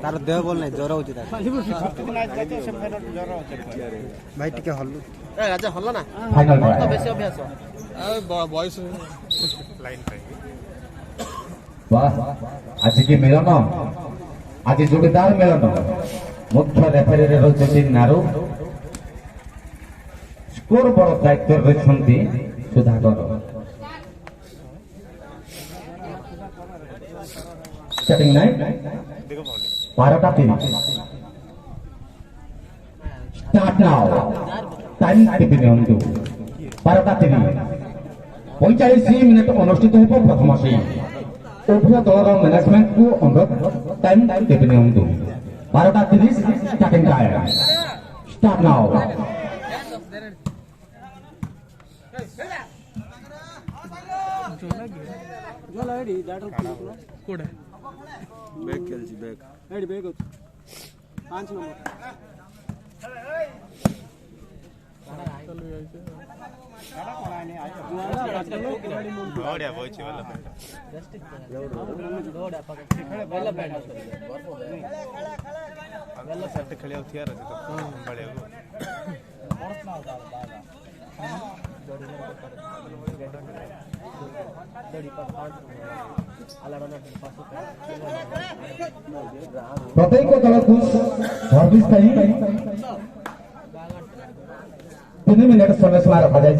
तार देह बोल नहीं ज्वर होची भाई टिके हल्लू राजा हल्ला ना फाइनल तो बेसी अभ्यास बॉयस लाइन पे वाह आज की मिलन आज जोड़ीदार मिलन मुख्य रेफरी रही नारू स्कोर बड़ दायित्व रही सुधाकर स्टार्टिंग 9 12टा 3 स्टार्ट नाउ टाइम टिपि नियंतु 12टा 3 45 मिनिट अनुष्ठित हो प्रथम से उभय दलर मैनेजमेंट को अनुरोध टाइम टिपि नियंतु 12टा 30 starting time start now back खेलची बैक एडी बैक होत 5 नंबर बढ़िया बोची वाला वेला बैठ वेला सेट खेले थियार तो बड़े प्रत्येक दल को सर्विस 3 मिनिट समय सीमा रखा जाए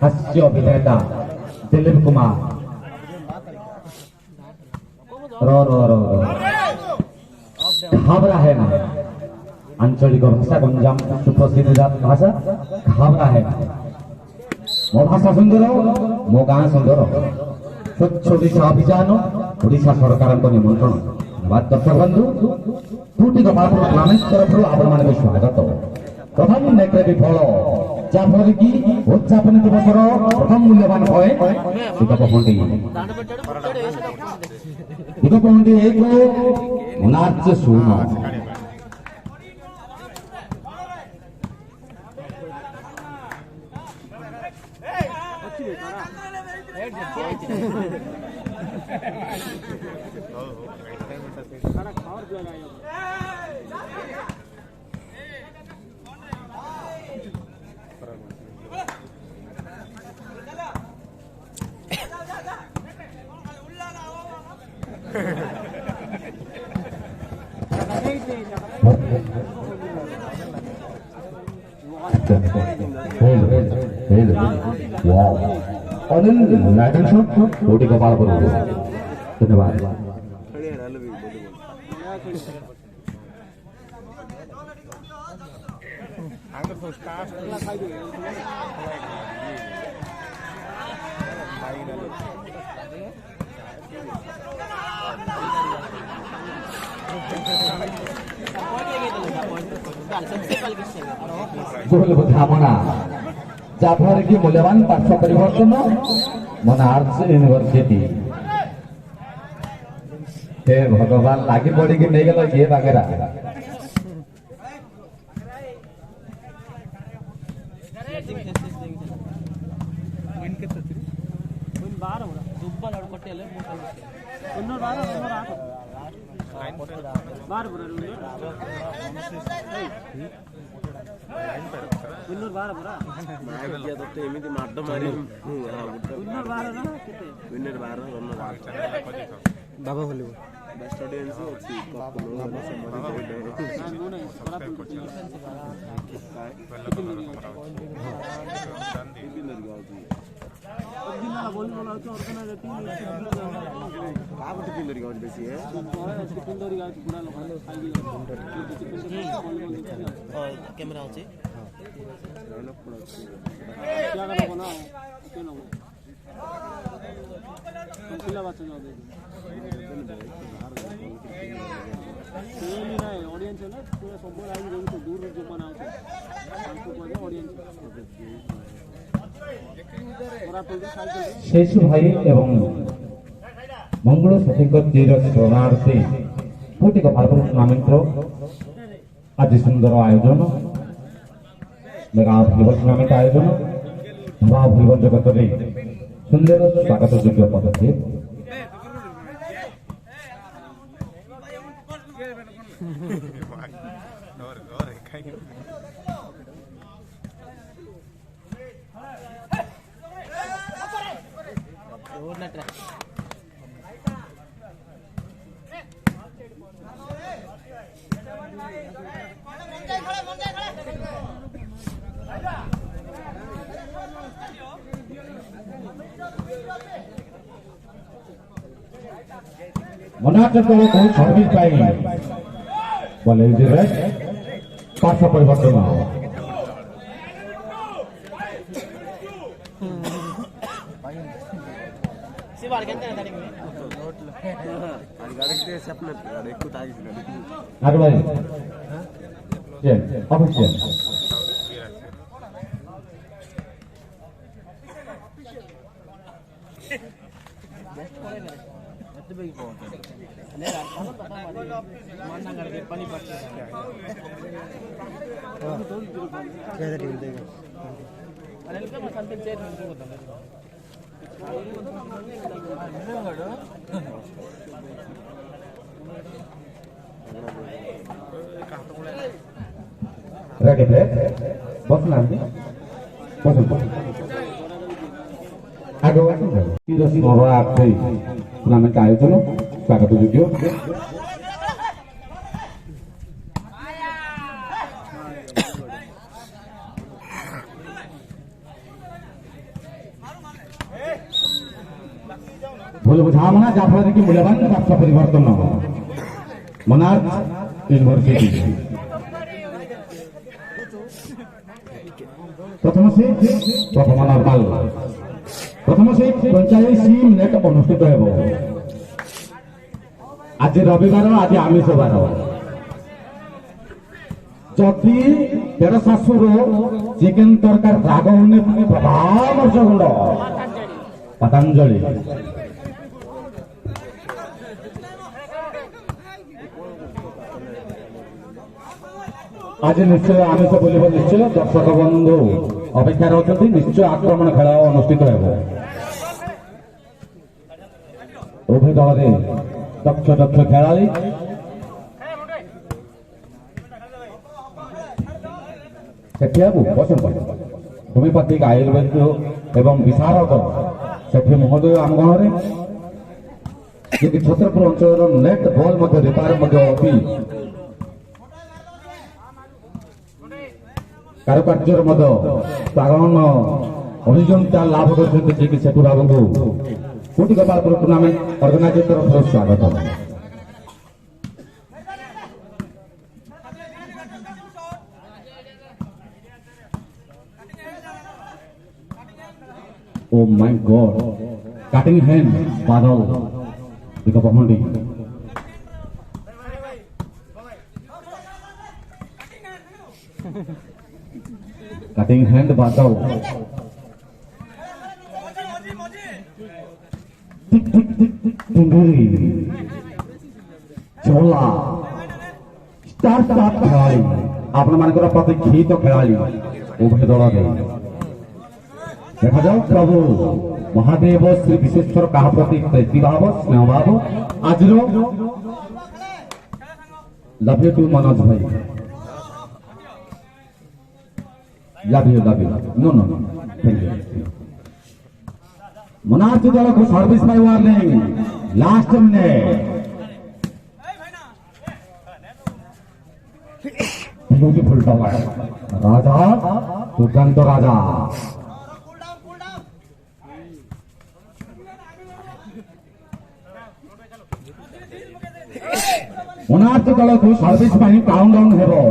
हास्य अभिनेता दिलीप कुमार रो रो रो घाबरा है ना आंचलिक भाषा गंजाम सुप्रसिद्ध भाषा घाबरा है मो भाषा सुंदर मो गाँ सुंदर स्वच्छ ओडिशा अभियान ओडिशा सरकार निमंत्रण धन्यवाद दर्शक बंधु टूटी गोपालपुर टूर्नामेंट तरफ आपण मान स्वागत प्रथम नेक्रे विफल जहाँफल कि उद्यापन दिवस प्रथम मूल्यवान point Digapahandi 1 Monarch 0 wow Anil lighting shot टूटी गोपालपुर धन्यवाद गोल बुझामणा जाफर की मूल्यवान पार्श्व परिवर्तन मोनार्च यूनिवर्सिटी हे भगवान लागी पड़ी कि नहीं गल ये बागेरा बाबा बोलो कैमरा अच्छे ऑडियंस है ना पूरा सब दूर जो बनाओ शेषु भाई एवं मंगल सचिव शरणार्थी कोटि गोपालपुर टूर्नामेंट आज सुंदर आयोजन मेगा भलिबल टूर्नामेंट आयोजन धवा भलिबल जगत में सुंदर स्वागत योग्य पदक्षेप मनाचर को बहुत सर्विस पाई बोले पार्श्व परिवर्तन ऑफिशियल रेडी प्ले बसना बस आगे तीरसी भवा आखै टूर्नामेंट आयोजन स्वागत योग्य भूल बुझामना जाफर की मूल्यवान पार्श्व परिवर्तन मनार्थ यूनिवर्सिटी प्रथम से पंचायत नेट अनुष्ठित हो आज रविवार आज आमिष बार जदि तेर शाशुर चिकेन तरकार राग होने प्रभाव गुंड पतंजलि आज निश्चय आमिष बोल निश्चय दर्शक बंधु अपेक्षा रही निश्चय आक्रमण खेल अनुष्ठित हो उभय दल दक्ष खेला पसंद होमिओपाथिक आयुर्वेद एवं विशारद से महोदय आमगण छत्रपुर अंचल नेट बल रिपेयर कारुकार्यर प्रागण अभिज्ञता लाभ करते सेतु बाबू को कोटि गोपालपुर टूर्नामेंट ऑर्गेनाइजर तरफ स्वागत ओ माय गॉड कटिंग हैंड बादल दिगपमंडी कटिंग हैंड बादल चोला स्टार स्टार खेलाड़ी आपण मानकर प्रतीक्षित खेलाड़ी उभय दल देखा जाओ प्रभु महादेव श्री विश्वेश्वर क्या प्रति प्रीति भाव स्नेह भाव आज लव यू टू मनोज भाई love you no no thank you Monarch दल को service by warning last minute beautiful tower Raja दुर्दांत राजा मनार्थ दल को सर्विस बाय काउंटडाउन हेबो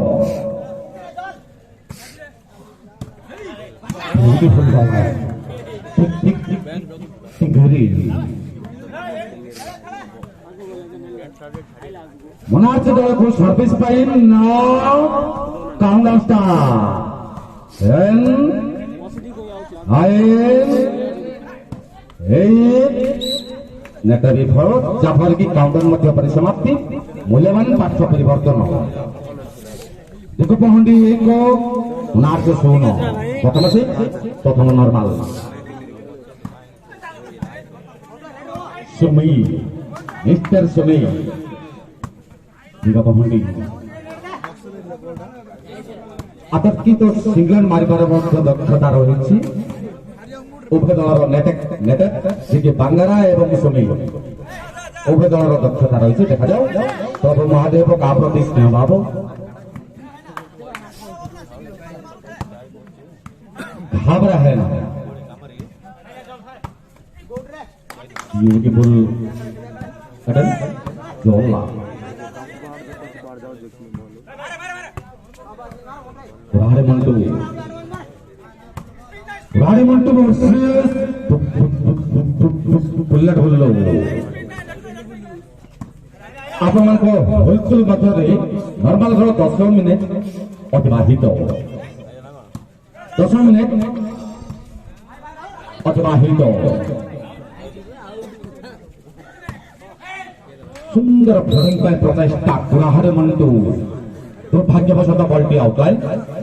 ब्यूटीफुल टॉवर मनार्थ दल को सर्विस पाई नाउ काउंटडाउन स्टार्ट 10 8 नेता विफल जाफर की काउंटडाउन मध्य परिसमाप्ति मूल्यवान पार्श्व परिवर्तन देखो पहंडी एक नार से शून्य प्रथम से प्रथम नॉर्मल सुमी मिस्टर सुमी देखो पहंडी अतर्कित सिंगल मारिबार दक्षता रही उभय दल नेटे बांगारा एवं सुमी उभय दल दक्षता रही देखा जाओ प्रभु महादेव का प्रति स्नेह भाव घाबरा है ना ब्यूटीफुल कटन जोला राड़े मंटू बुलेट बुल्लो आप होलसेल मध्य नॉर्मल घर 10 मिनिट अतिबाहित 10 मिनिट अतिबाहित सुंदर भयंकर प्रचेष्टा गुराहारे मंटू दुर्भाग्यवशत बल्टी आउटलाइन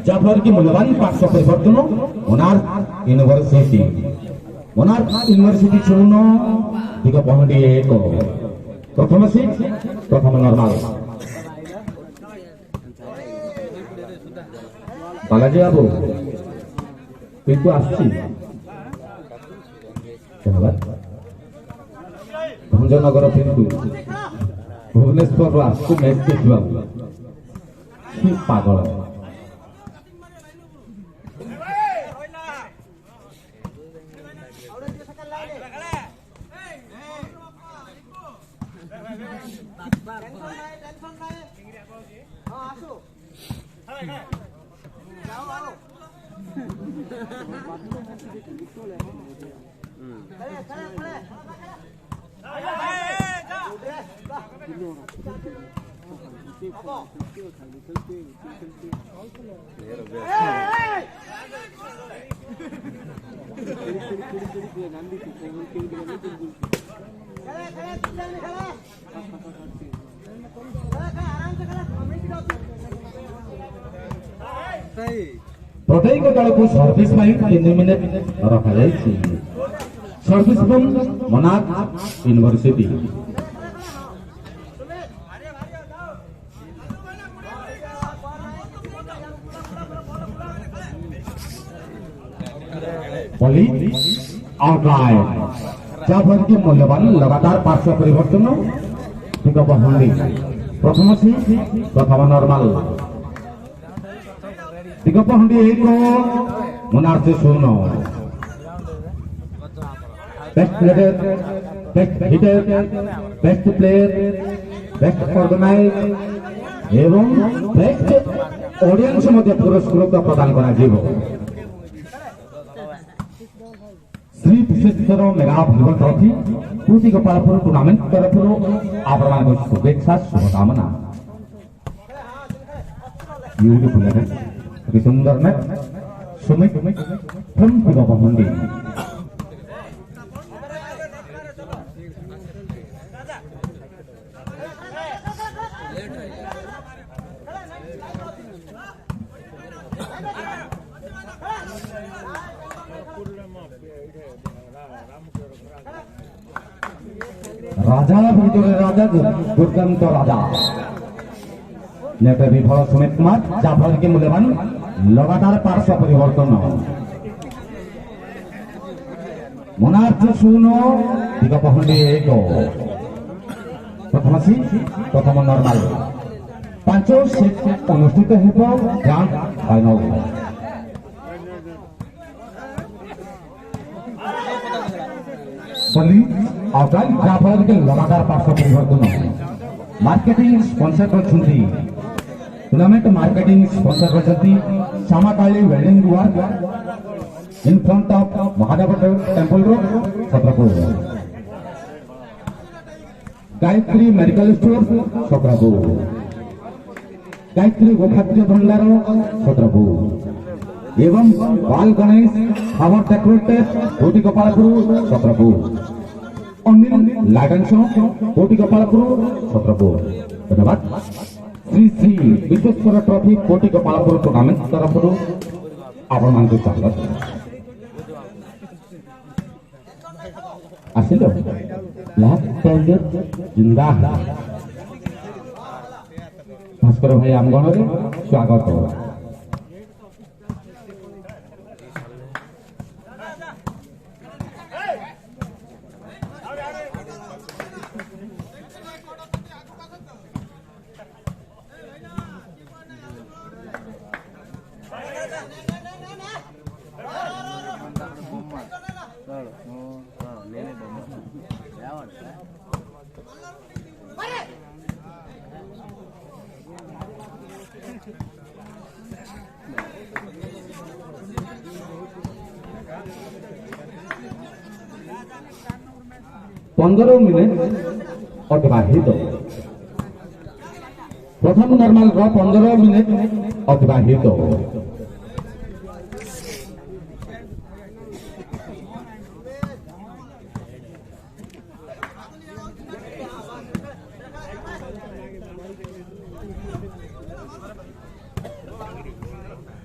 जाफर की मूल्यवान पार्श्व परिवर्तन मोनार्क यूनिवर्सिटी शून्य दिग पहंडी एक प्रथम सीट प्रथम नॉर्मल बालाजी बाबू किंतु आसी भंजनगर किंतु भुवनेश्वर आसू मैच देखा पागल प्रत्येक दल को सर्विस 3 मिनिट रखा service monarch university outline Jafar की मूल्यवान लगातार पार्श्व परिवर्तन पहंडी प्रथम सी प्रथम नॉर्मल दिग पहंडी एक मोनार्क शून्य best player best hitter best player best organise एवं बेस्ट ऑडियंस मध्य पुरस्कृत प्रदान करा Shri Vishweshwar mega volleyball trophy पूर्ति गोपालपुर टूर्नामेंट तरफ आपण शुभेच्छा शुभकामना ब्यूटीफुल सुंदर मैच सुमित फ्रॉम पहंडी राजा भीतर राजा दुर्गंत राजा नेता विफल सुमित कुमार जाफर के मूल्यवान लगातार पार्श्व परिवर्तन मोनार्क शून्य दिग पहंडी एक प्रथम सी प्रथम नॉर्मल 5 सेट अनुष्ठित हो ग्रांड फाइनल आउटलाइन जाफर के लगातार पार्श्व परिवर्तन मार्केटिंग स्पॉन्सर करछुंती टूर्नामेंट मार्केटिंग स्पॉन्सर करछुंती सामाकाली welding work in front of Mahadev temple road Chhatrapur Gayatri medical store Chhatrapur Gayatri गोखाद्य भंडार छत्रपुर एवं बाल गणेश खावर डेकोरेटेड कोटी गोपालपुर छत्रपुर अनिल लाडन कोटी गोपालपुर छत्रपुर धन्यवाद। श्री श्री विश्वेश्वर ट्रॉफी कोटी गोपालपुर टूर्नामेंट तरफ आपण मानक स्वागत आसिलो जिंदा भास्कर भाई आमगण स्वागत पंद्रह मिनिट अतिबाहित प्रथम नॉर्मल 15 मिनिट अतिबाहित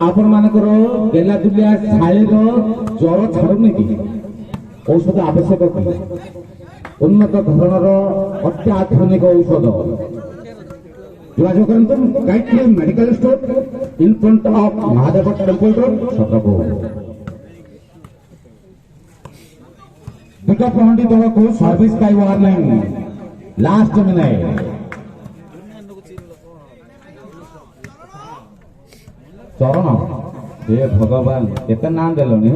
आपण मानकर गेला दुलिया छाईर ज्वर छाड़ुनी कि औषध आवश्यक कि उन्नत धरणर अत्याधुनिक औषध जोगाजोग करंतु guideline medical store in front of Mahadev temple road Chhatrapur pickup हंडी दल को सर्विस का वार्निंग लास्ट मिनट चरण हे भगवान केते नाम देलोनी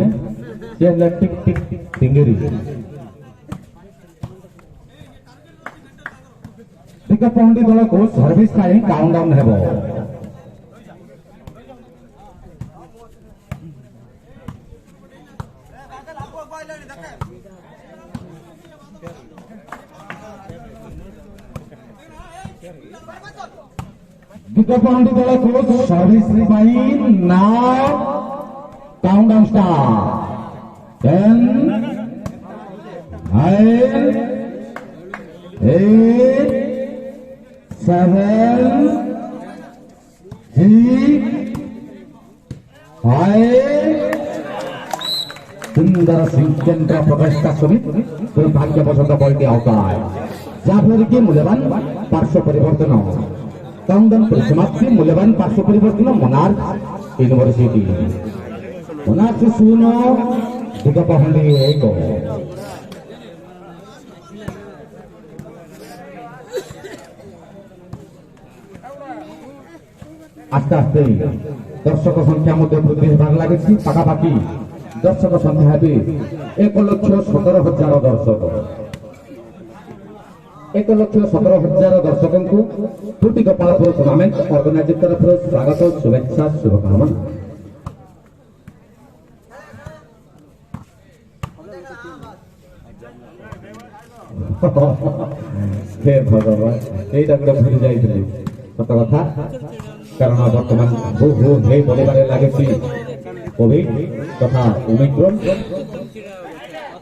से टिक टिक टिंगरी पिकअप हंडी दल को सर्विस का काउंटडाउन हेबो पिकअप हंडी दल को सर्विस नाउ काउंटडाउन स्टार्ट 10 9 8 7 6 5 सुंदर सिंचन प्रवेश का समित दुर्भाग्यवशत बल्टी आता है जहाँफल कि मूल्यवान पार्श्व परिवर्तन काउंटडाउन परिसमाप्ति मूल्यवान पार्श्व परिवर्तन मोनार्क यूनिवर्सिटी मोनार्क 0 पिकअप हंडी 1 आस्ते आस्ते दर्शक संख्या वृद्धि होबार लगी पाखापाखि दर्शक संख्या 1,17,000 दर्शक 1,17,000 दर्शकों को कोटी गोपालपुर टूर्नामेंट ऑर्गेनाइजर तरफ स्वागत और शुभेच्छा शुभकामना हे भगवान यही भूल जाइए सत कथा कारण बर्तमान हु हु हे बढ़े लगे कोविड तथा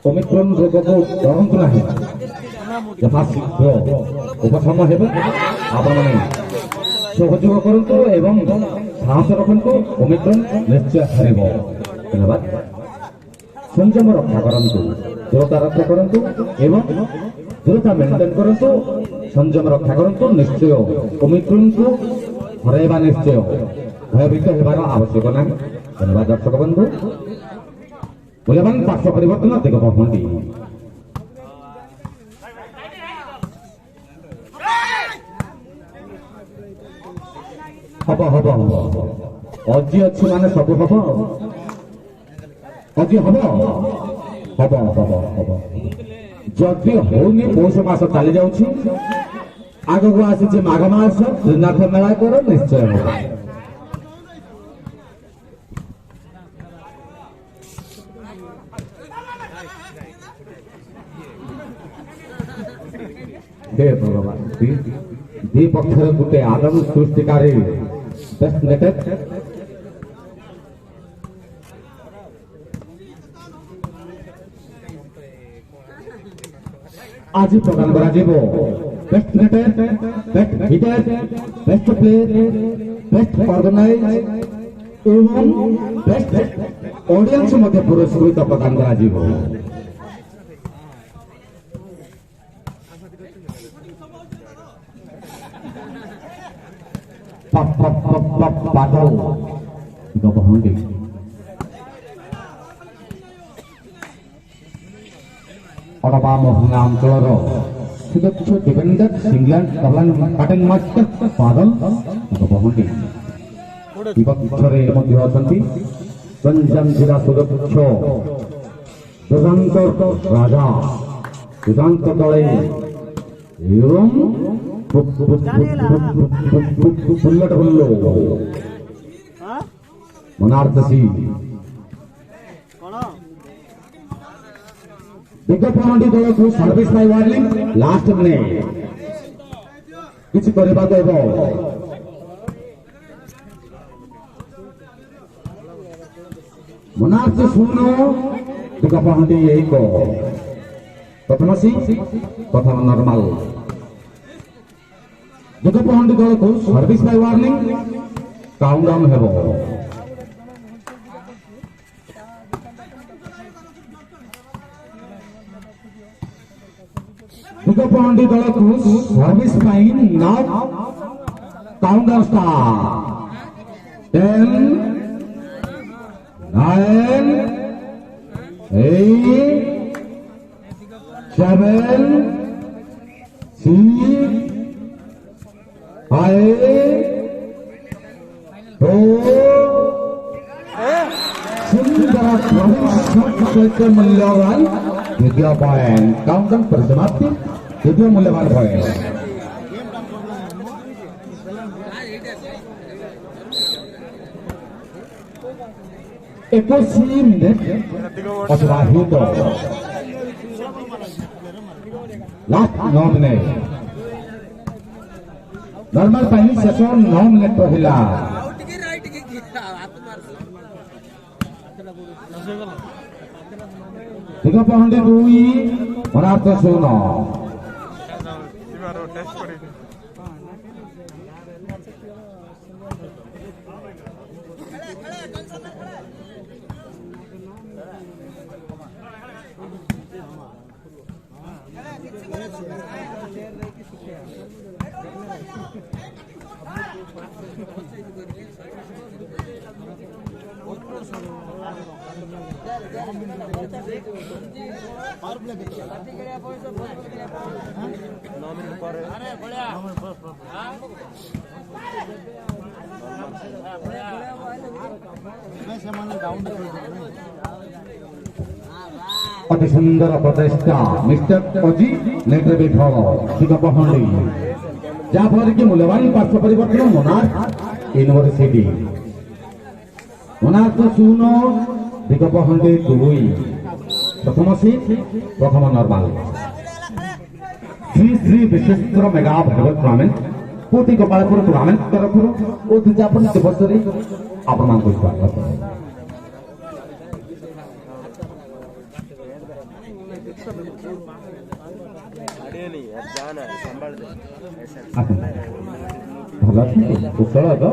ओमिक्रॉन रोग को डरंतु नहीं यथा शीघ्र उपशम हे आपण सहयोग करतु एवं साहस रखु ओमिक्रॉन निश्चय हार धन्यवाद संयम रक्षा करतु दृढ़ता रक्षा करतु एवं दृढ़ता मेंटेन करतु संयम रक्षा करतु निश्चय ओमिक्रॉन को हरैबा निश्चय भयभीत होबार आवश्यक ना धन्यवाद दर्शक बंधु मूल्यवान पार्श्व परिवर्तन दिगप हंडी हम हम अजी अच्छी माने सब हम अजी हम जदि होनी पौष मास चली जाऊँ आग को आसी माघ मास त्रिनाथ मेला कर निश्चय हो भगवान दी पक्षर गोटे आदम सृष्टिकारी आज प्रदान करा best cricketer, best hitter, best player, best organise एवं बेस्ट ऑडियंस मध्य पुरस्कृत प्रदान करा बादल गपहंडी अड़बा मोहना अंचल सुदक्ष डिफेंडर इंग्लैंड कबलान बैटिंग मास्टर बादल गपहंडी विपक्षरे मध्य अछंती गंजाम जिला सुदक्ष दुधांत राजा दुधांत दले एवं बुलेट बुल्लो मनार्थसी विज्ञापन दल को service by warning last minute किसी करबा देबो मनार्थ सुनो विज्ञापन यही को प्रथमसी प्रथम नॉर्मल विज्ञापन दल को सर्विस बाय वार्निंग काउंटडाउन हेबो विज्ञापन दल को service bye now countdown start 10 9 8 7 6 5 4 सुंदर मूल्यवान विज्ञापन काउंटडाउन परिसमाप्ति द्वितीय मूल्यवान पॉइंट एकोसी मिनिट अतिबाहित लास्ट 9 मिनिट नॉर्मल पानी शेष 9 मिनिट रहा विज्ञापन 2 मनार्थ 0 अति सुंदर प्रचेषा मिस्टर अजी नेट्रे विफल विज्ञापन जहाँफल कि मूल्यवान पार्श्व परिवर्तन मोनार्थ यूनिवर्सिटी मोनार्थ 0 विज्ञापन 2 प्रथम सीट प्रथम नॉर्मल श्री श्री विश्वेश्वर मेगा भागवत टूर्नामेंट कोटि गोपालपुर टूर्नामेंट तरफ उद्यापन दिवस आपण मान स्वागत भल कुशल तो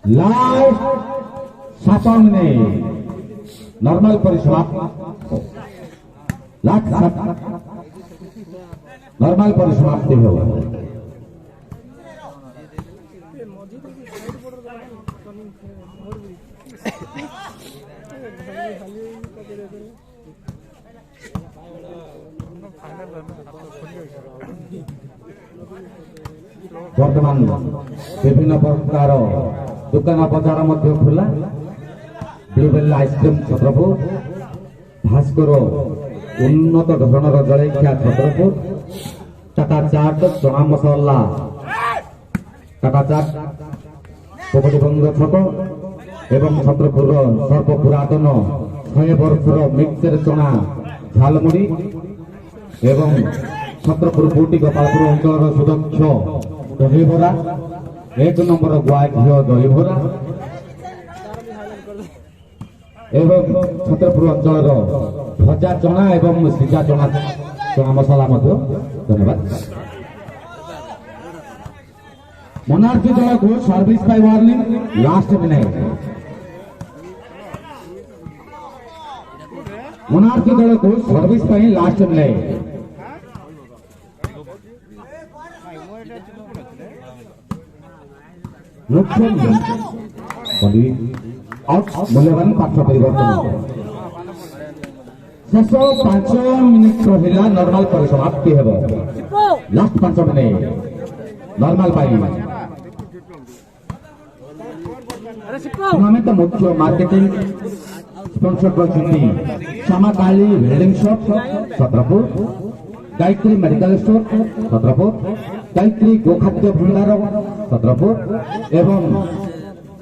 लास्ट 7 मिनिट नॉर्मल परिसमाप्ति लास्ट 7 नॉर्मल परिसमाप्ति हो वर्तमान विभिन्न प्रकार दुकान बजार मध्य खुला ब्लूबेल आइसक्रीम छत्रपुर भास्कर उन्नत धरणर जलखिया छत्रपुर टाटा चाट चना मसला टाटा चाट पोपटी बंद छक एवं छत्रपुर सर्वपुरातन 100 वर्षर मिक्सर चना झालमुड़ी एवं छत्रपुर बूटी गोपालपुर अंचल सुदक्ष दहीबरा 1 नंबर गुआ घी दहीबरा एवं छत्रपुर अंचल भजा चना एवं सिझा चना चना मसला धन्यवाद। मोनार्की दल को service by warning last minute monarchy दल को सर्विस बाय लास्ट मिनट मूल्यवान पाठ परिवर्तन शेष 5 मिनिट रहा नॉर्मल परिसमाप्ति हेब लास्ट 5 मिनिट नॉर्मल टूर्नामेंट मुख्य मार्केटिंग स्पॉन्सर करछन्ती Shyama Kali welding shop Chhatrapur Gayatri medical store Chhatrapur Gayatri गोखाद्य भंडार छत्रपुर एवं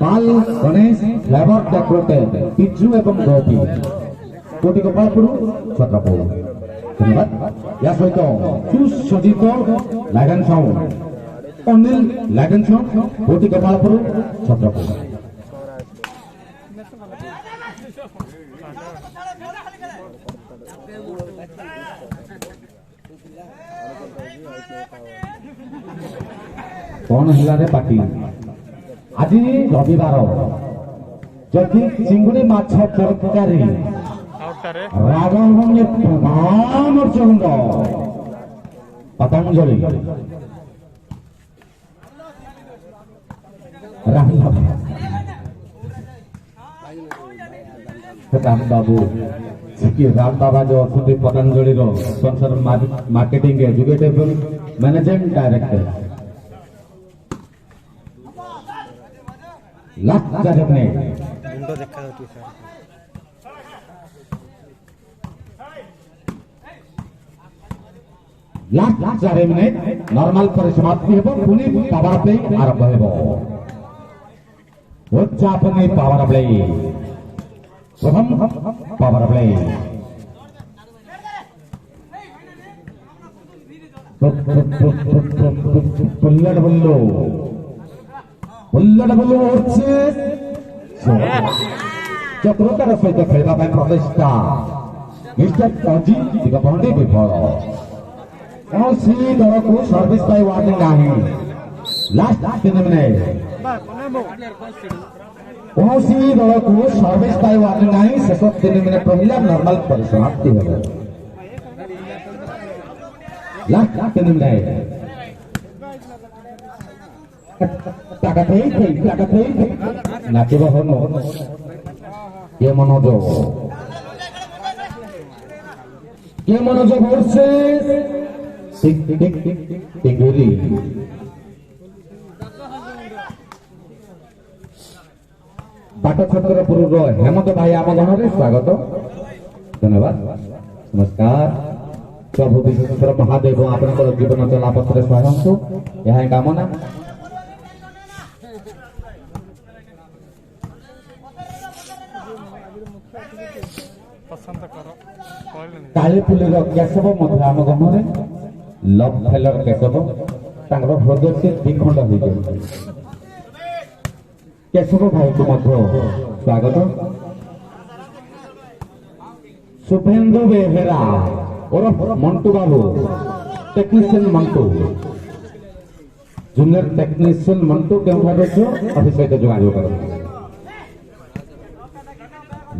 पाल गणेश फ्लेवर डेकोरेटेड पिज्जू एवं गोपी कोटी गोपालपुर छत्रपुर धन्यवाद। या सहित सुसज्जित light sound Anil light sound कोटी गोपालपुर छत्रपुर कौन हिलारे पार्टी आज रविवार जदि चिंगुड़ी माछ तरकारी राजभंगे परामर्शगुंड पतंजलि राम बाबू राम बाबा जो अच्छे Patanjali sponsor marketing executive managing director last 4 minute last 4 minute normal परिसमाप्ति हेब पुनी पावर प्ले आरंभ हेब उच्चापनी पावर प्ले प्रथम पावर प्ले बुल्लड बुल्लो चतुरतार सहित खेलवा प्रचेषा मिस्टर अजित दिगपहंडी विफल कौन दल को सर्विस बाय वार्निंग नहीं लास्ट 3 मिनिट कौन दल को सर्विस बाय वार्निंग नहीं शेष 3 मिनिट रहा नॉर्मल परिसमाप्ति हेब लास्ट 3 मिनिट नाचिब हन ये मनोजोग बाट छत्रपुर हेमंत भाई आम गण स्वागत धन्यवाद नमस्कार प्रभु विश्वेश्वर महादेव आपण जीवन चलापथरे स्वागत यह कामना कालीपुली केशव आम गण लव फेलर केशव हृदय से विखंड हो केशव भाई को स्वागत शुभेन्दु बेहेरा ओरफ Mantu Babu technician Mantu junior technician Mantu क्यों अभी सहित जोगाजोग कर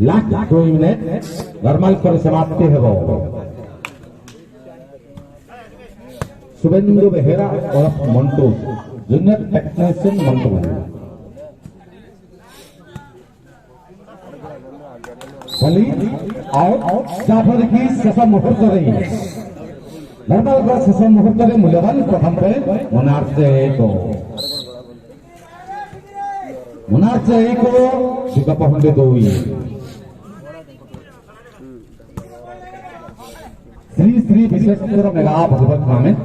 लास्ट 2 मिनिट नॉर्मल परिसमाप्ति हेब शुभेन्दु बेहेरा ओरफ मंटू जूनियर टेक्नीशियन मंटू जाफर की शेष मुहूर्त नॉर्मल शेष मुहूर्त मूल्यवान प्रथम पे मोनार्च 1 दिगपहंडी 2 श्री श्री विश्वेश्वर मेगा भगवत टूर्नामेंट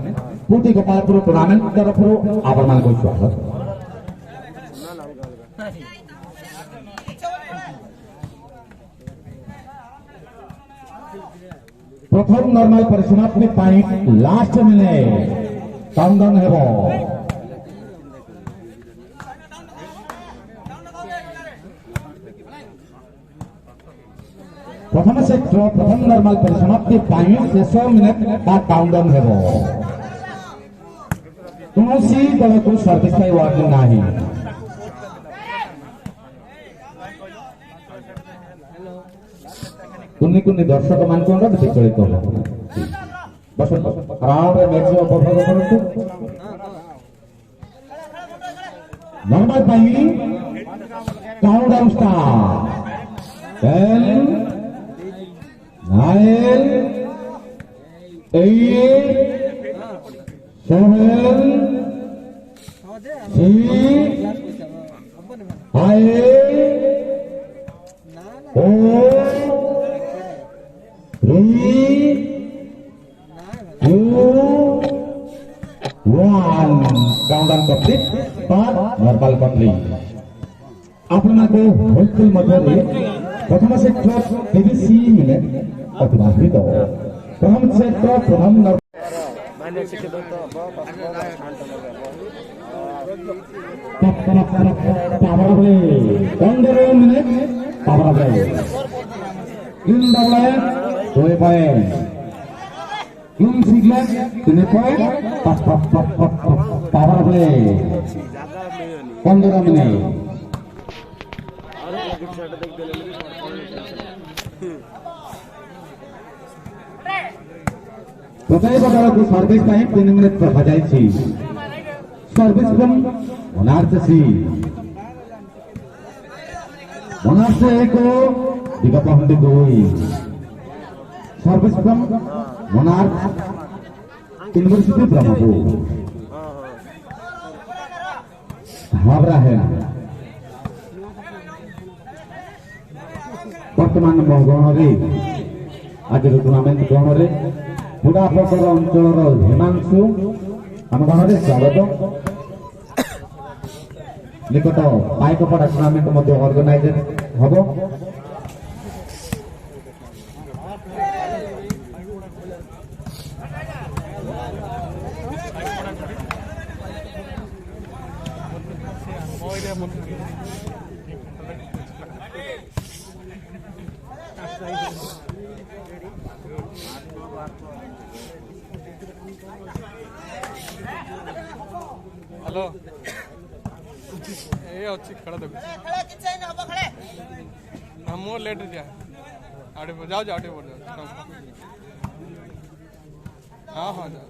कोटी गोपालपुर टूर्नामेंट तरफ आपण मान स्वागत प्रथम नॉर्मल परिसमाप्ति लास्ट मिनिट काउंटडाउन हेबो प्रथम सेट प्रथम नॉर्मल परिसमाप्ति शेष मिनिट का काउंटडाउन हेबो कौनसी दल को सर्विस पाई वार्निंग नाही कुन्नी दर्शक मान को विचलित हो बस क्राउड मैच उपभोग करंतु नॉर्मल पाई काउंटडाउन स्टार्ट 10 9 8 7 6 5 4 3 2 1 काउंटडाउन कंप्लीट पर नॉर्मल कंप्लीट आपण को होलसेल मध्य प्रथम सेट 30 मिनिट अतिबाहित प्रथम सेट प्रथम power play 15 minute power play तीन डबल 2 पॉइंट तीन signal 3 point power play 15 minute प्रत्येक दल को सर्विस टाइम 3 मिनिट रखा जाए सर्विस फ्रॉम मोनार्क सी मोनार्क एक विगत हंडी 2 service from monarch university Brahmapur Howrah है वर्तमान गहन आज टूर्णामेंट गहन पूरा प्रकार अंचल हेमांशु आम गहन स्वागत निकट पाइकपड़ा टूर्णामेंट ऑर्गेनाइज हम हेलो ए अच्छी खेल देख मो लेट जा आड़े जाओ जाओ आड़े जाओ हाँ हाँ जाओ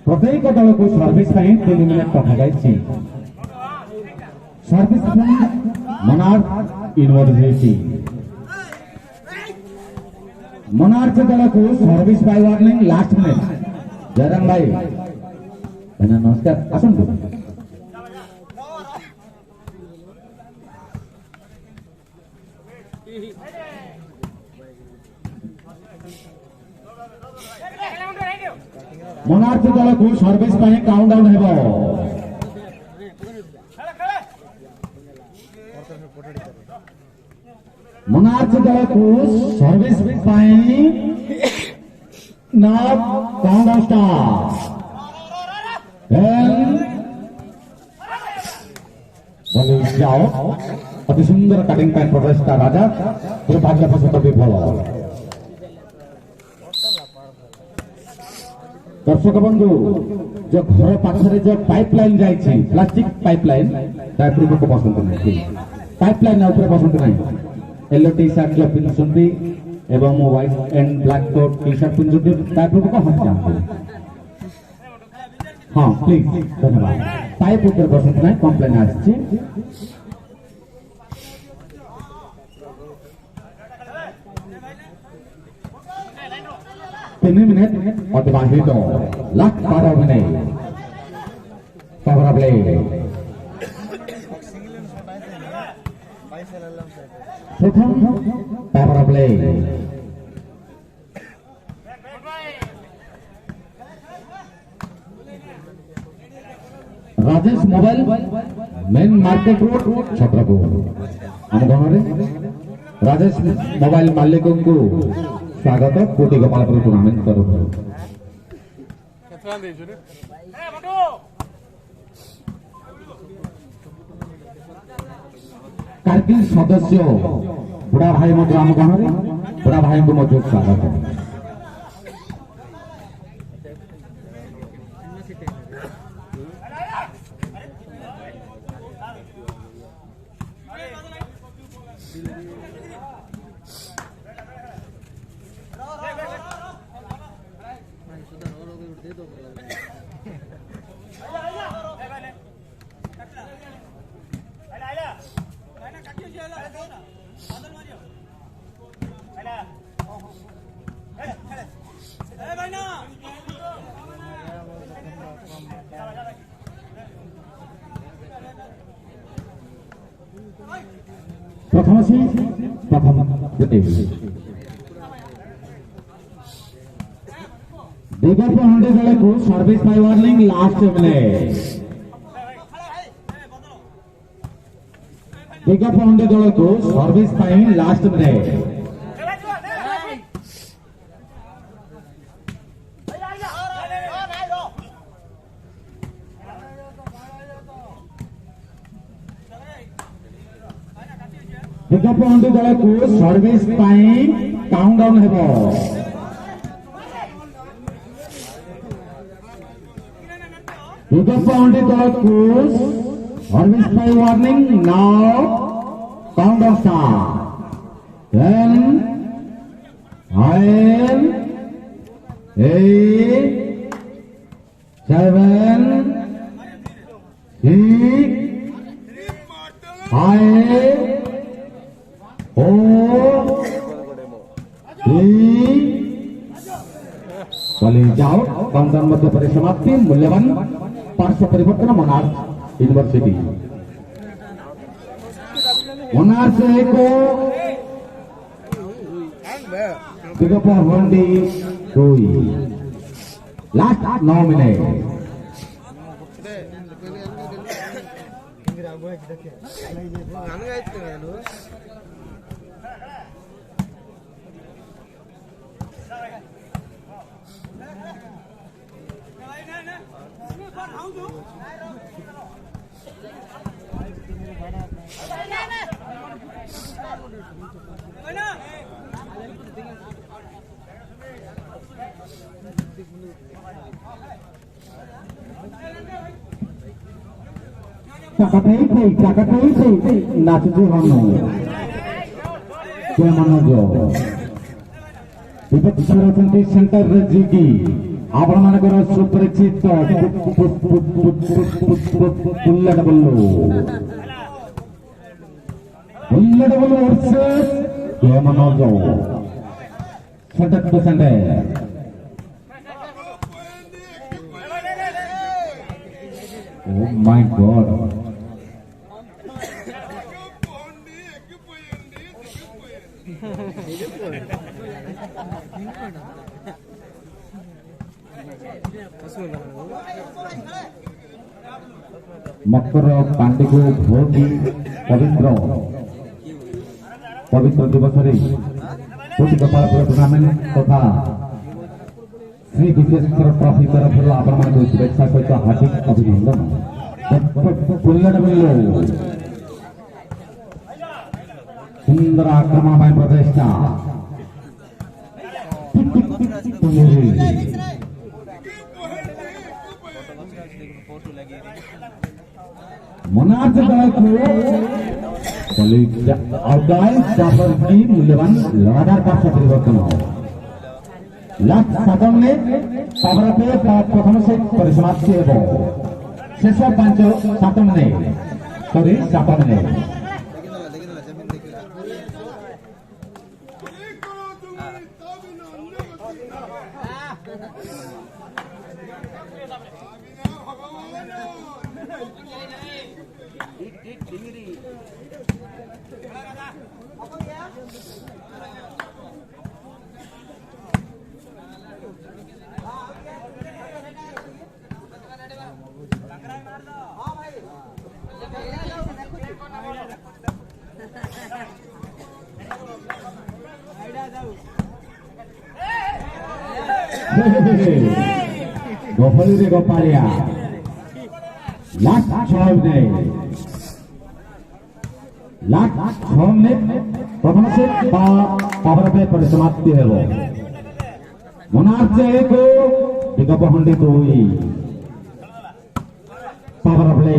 प्रत्येक दल को सर्विस 3 मिनिट रखा जाए सर्विस मोनार्क यूनिवर्सिटी मोनार्क दल को service by warning last minute Jairam भाई नमस्कार आसतु मोनार्क दल को सर्विस काउंटडाउन हेबो मोनार्क दल को सर्विस नाउ काउंटडाउन स्टार्ट जाओ अति सुंदर कटिंग पैन प्रवेश राजा दुर्भाग्य प्रसन्न विफल दर्शक बंधु जो घर पाखरे जो पाइपलाइन जाइए प्लास्टिक पाइपलाइन पूर्व को पसंद नहीं पाइपलाइन पसंद नहीं येलो टी शर्ट जो पिंधुंट एवं white and black coat T shirt पिंधुंट पूर्व को हट जाते हाँ प्लीज धन्यवाद पाइप ऊपर पसंद नहीं कम्प्लेन आसी 3 मिनिट अतिबाहित लास्ट 12 मिनिट favorable प्रथम favorable Rajesh mobile main market road Chhatrapur आम गणरे राजेश मोबाइल मालिक को स्वागत कोटी गोपालपुर टूर्नामेंट तरफ कारगिल सदस्य बुढ़ा भाई आम गणरे बुढ़ा भाई को स्वागत प्रथम से प्रथम दिगप हंडे दल को service by warning last minute Digapahandi दल को service by last minute Digapahandi दल को सर्विस बाय काउंटडाउन हेबो दिगप हंडे दल को service by warning now countdown start 10 9 8 7 6 5 college out counter मध्य परिसमाप्ति मूल्यवान पार्श्व परिवर्तन मोनार्क यूनिवर्सिटी मोनार्क को दिगप हंडी 2 लास्ट 9 मिनट नाचुचु हम सेंटर जी आपण मानकर सुपरिचित bullet Ballu versus Manoj centre to centre Oh my God. मकर पांडे को भोगी पवित्र दिवस कोटी गोपालपुर टूर्नामेंट तथा श्री विश्वेश्वर ट्रॉफी तरफ आपण शुभेच्छा सहित हार्दिक अभिनंदन सुंदर आक्रमण प्रचेषा मोनार्क दल को मूल्यवान लगातार पार्श्व परिवर्तन लास्ट 7 मिनिट प्रथम से परिसमाप्ति शेष 5-7 मिनिट सॉरी 7 मिनिट गोपाली रे गोपालिया लास्ट 6 मिनट प्रथम से पावर प्ले परिसमाप्ति है वो मोनार्च 1 दिगपहंडी 2 पावर प्ले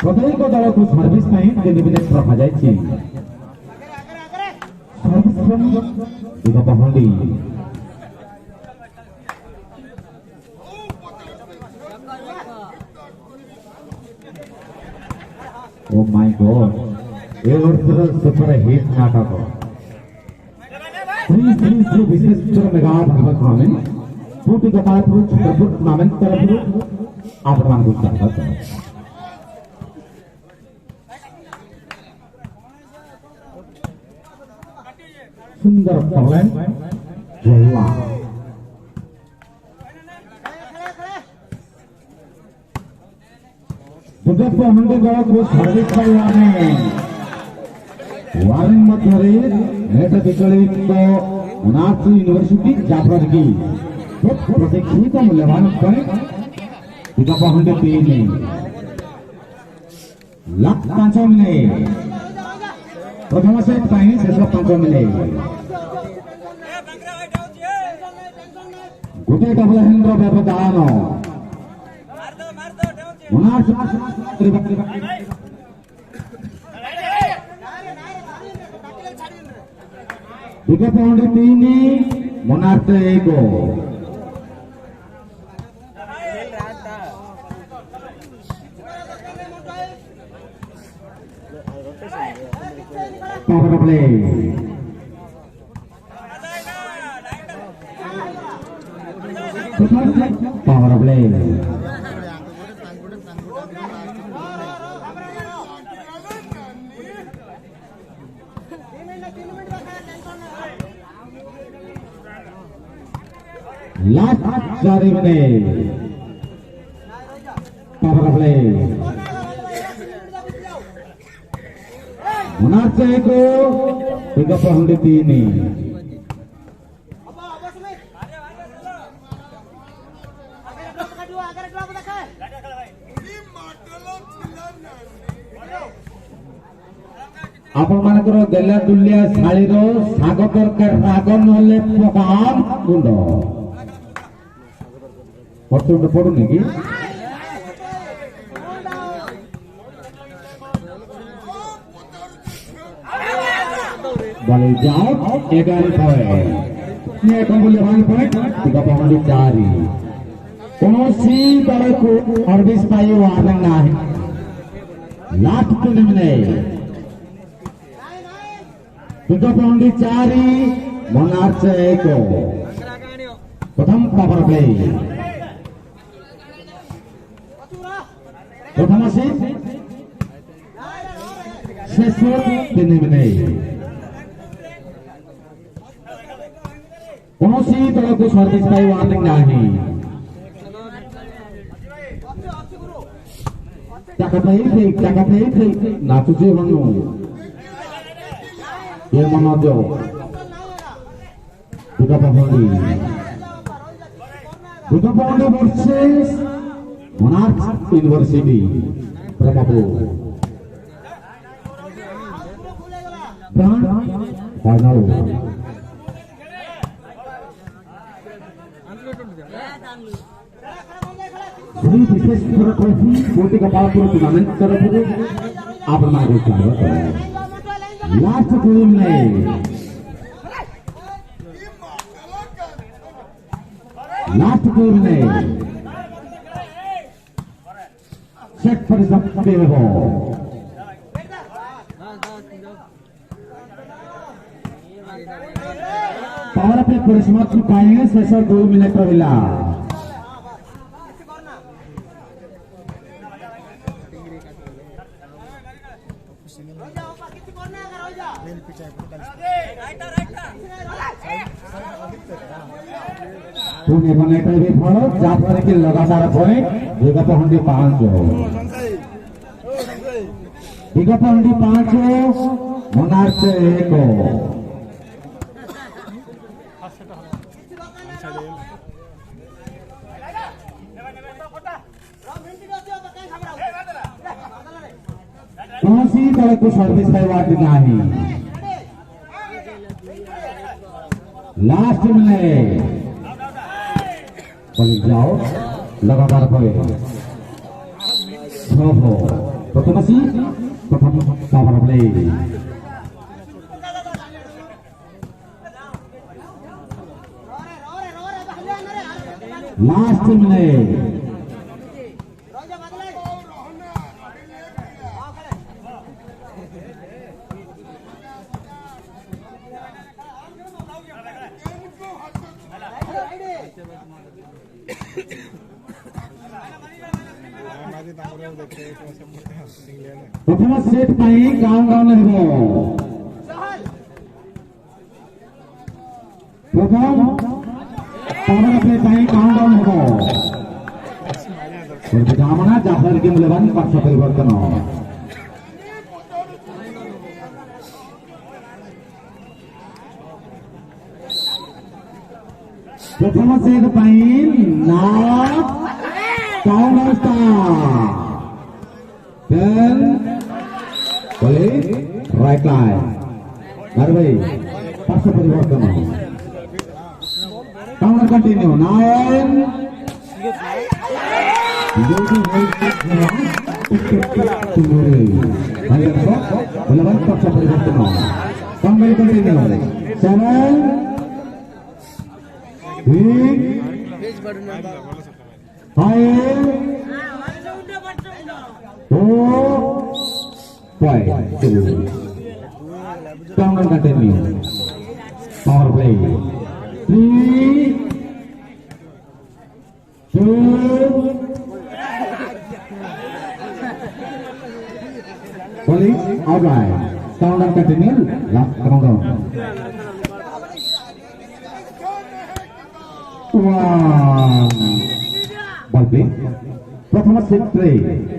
प्रत्येक दल को सर्विस कैंडिडेट रखा जाए दिगपहंडी ओ माय गॉड ये सुपर हिट नाटक श्री विशेष मेगा टूर्नामेंट पूटी गोपालपुर छतरपुर टूर्नामेंट तरफ आपण को स्वागत है सुंदर टैलेंट जोला दिगपहंडी दल को सर्विस वारिंग मध्य नेट विकलित मोनार्च यूनिवर्सिटी जाफर की प्रतीक्षित मूल्यवान दिगपहंडी 3 लाख 5 मिनट प्रथम सेट शेष 5 मिनट गोटे डबल हैंडर व्यवधान Monarch Digapahandi 3 Monarch 1 power play power play last 4 minute power play Monarch 1 Digapahandi 3 आपण मानकर गेला दुलिया शाळीर साग तरकार राग नले पकाम गुंड पटुंड पडुनी की बले जाओ 11 पॉइंट ने मूल्यवान पॉइंट दिगपहंडी 4 कौनसी दल को सर्विस पाई वार्निंग नहीं लास्ट 2 मिनट दिगपहंडी 4 मोनार्च 1 प्रथम पावर प्ले प्रथम से शेष 3 मिनट कौनसी दल को सर्विस पाई वार्निंग नहीं नाचुचे मनु ये मनो जो Digapahandi versus Monarch University Brahmapur final Shri विशेष ट्रॉफी पूटी गोपालपुर टूर्नामेंट तरफ आपण को स्वागत है लास्ट 2 मिनट सेट पर सकते हो पावर प्ले परिसमाप्ति पाएंगे शेष 2 मिनट रहा पुणे बने फल जाफर की लगातार पॉइंट दिगपहंडी 5 Hingga 5 Monarch 1 कौन-सी तरह को सर्विस करवाती नहीं लास्ट में बल जाओ लगातार पड़े प्रथम पावर प्ले लास्ट में प्रथम सेट काउंटडाउन प्रथम पावर प्ले काउंटडाउन बुझामणा जाफर के मूल्यवान पक्ष परिवर्तन प्रथम set countdown start then boleh right line Garbai pasca परिवर्तन counter continue 9 bola pasca परिवर्तन kembali continue 7 5 counter continue power play 3 2 bowling outright counter continue last countdown 1 ball play प्रथम set 3